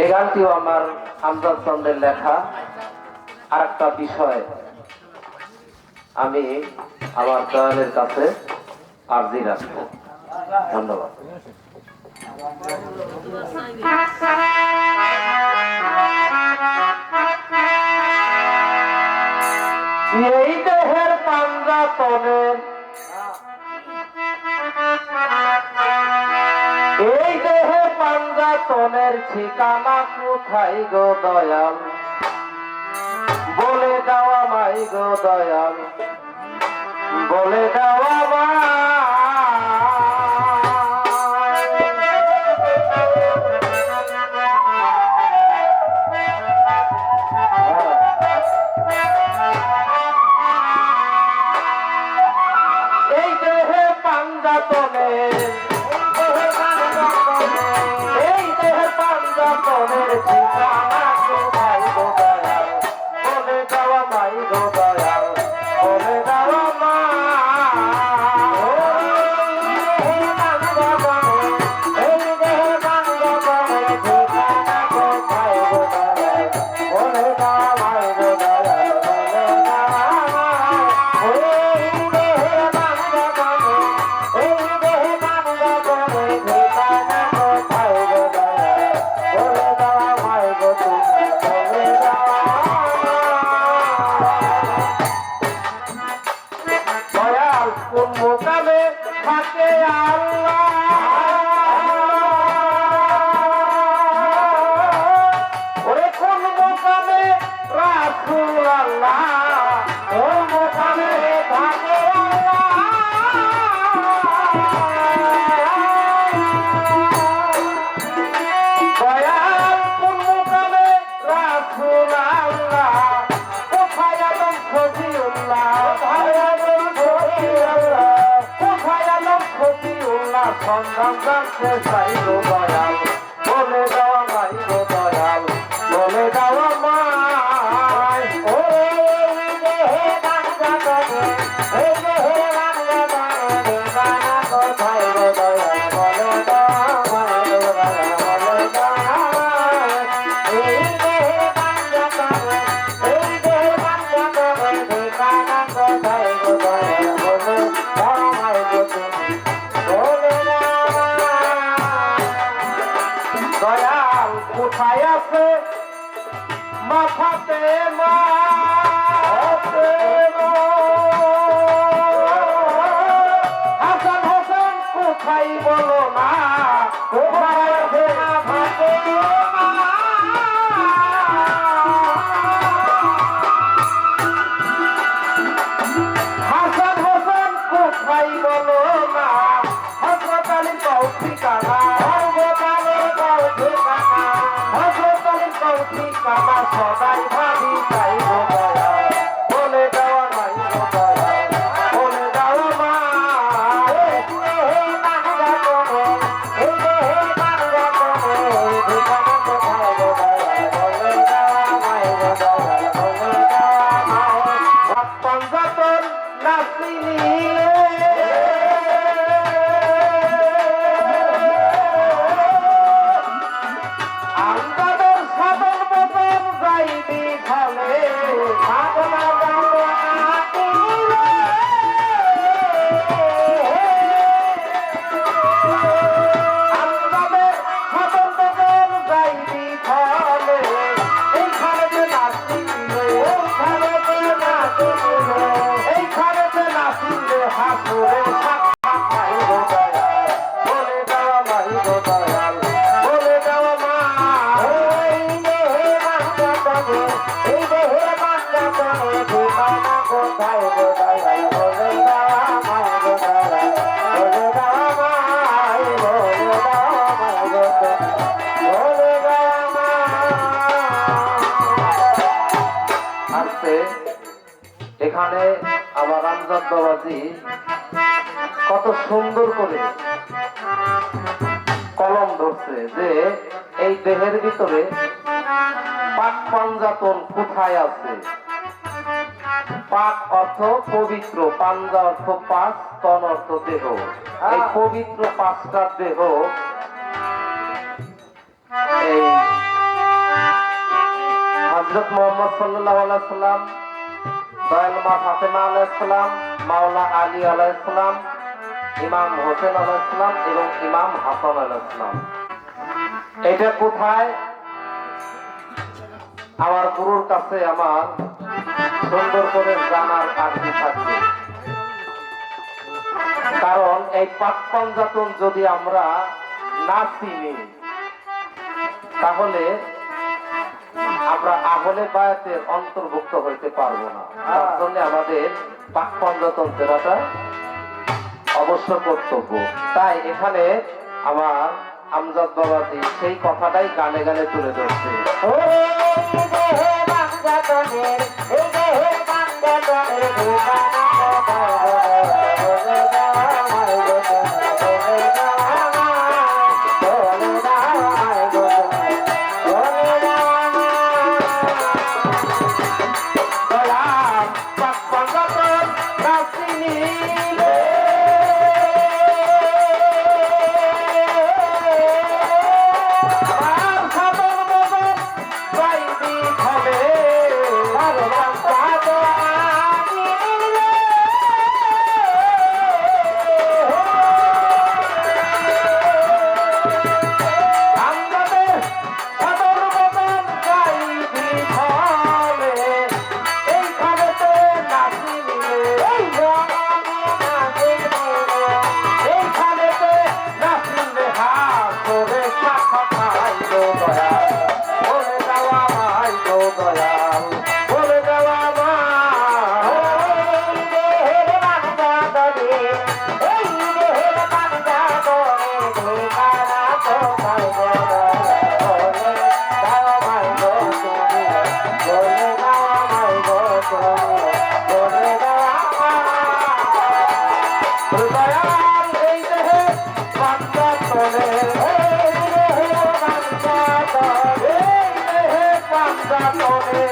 এই গানটিও আমার আমজাদ চন্দ্রের লেখা। আর একটা বিষয় আমি আমার দয়ালের কাছে আরজি রাখবো। ধন্যবাদ। এই দেহের পাঞ্জাতনের এই দেহে পাঞ্জাতনের ঠিকানা কোথায় গো দয়াল, বলে দাও আমায় গো দয়াল, বলে দাও আমায়। এই দেহে পাঞ্জাতনের ঠিকানা কোথায় গো দয়াল, বলে দাও আমায় গো দয়াল, বলে দাও কোন মোকামে থাকে আল্লাহ, ওরে কোন মোকামে রাসূল আল্লাহ, কোন মোকামে থাকে আল্লাহ। দয়াল কোন মোকামে রাসূল আল্লাহ, কোথায় আদম ফজিউল্লাহ, সন্ধান জানতে চাই গো দয়াল, বলে দাও আমায় গো দয়াল, বলে দাও আমায়। ও দেহে পাঞ্জাতনে, এই দেহে পাঞ্জাতনে ঠিকানা কোথায় গো দয়াল, বলে দাও আমায় গো দয়াল, বলে দাও আমায়। এই দেহে পাঞ্জাতনে, এই দেহে পাঞ্জাতনে ঠিকানা কোথায় গো দয়াল, বলে দাও আমায় গো তুমি। দয়াল কোথায় আছে মাথাতে মা, হাসান হোসেন কোথায় বলো না, কোথায় আছে মাথাতে মা। হাসান হোসেন কোথায় বলো না, হযরত আলীর কও ঠিকানা, ঠিকানা সদাই ভাবি চাই গো দয়াল, বলে দাও আমায় গো দয়াল, বলে দাও আমায়। এই দেহে পাঞ্জাতনে ঠিকানা কোথায় গো দয়াল, বলে দাও আমায় গো দয়াল, বলে দাও আমায়। পাঞ্জাতন নাচিলে এখানে আমার আমজাদ বাবাজি কত সুন্দর করে কলম ধরছে যে এই দেহের ভিতরে পাক পাঞ্জাতন কোথায় আছে। পাক অর্থ পবিত্র, পাঞ্জা অর্থ পাঁচ, তন অর্থ দেহ। এই পবিত্র পাঁচটা দেহ এই হযরত মুহাম্মদ সাল্লাল্লাহু আলাইহি সাল্লাম, দয়াল মা ফাতেমা আলাইহিস সালাম, মাওলা আলী আলাইহিস সালাম, ইমাম হোসেন আলাইহিস সালাম এবং ইমাম হাসান আলাইহিস সালাম। এটা কোথায়? আমার গুরুর কাছে আমার সুন্দর করে জানার আগ্রহ থাকবে। কারণ এই পাক পাঞ্জাতন যদি আমরা না চিনি তাহলে আমরা আহলে বায়াতের অন্তর্ভুক্ত হইতে পারবো না। তার জন্য আমাদের পাক পাঞ্জাতন চেনাটা অবশ্য কর্তব্য। তাই এখানে আমার আমজাদ বাবাজি সেই কথাটাই গানে গানে তুলে ধরছে। Hey,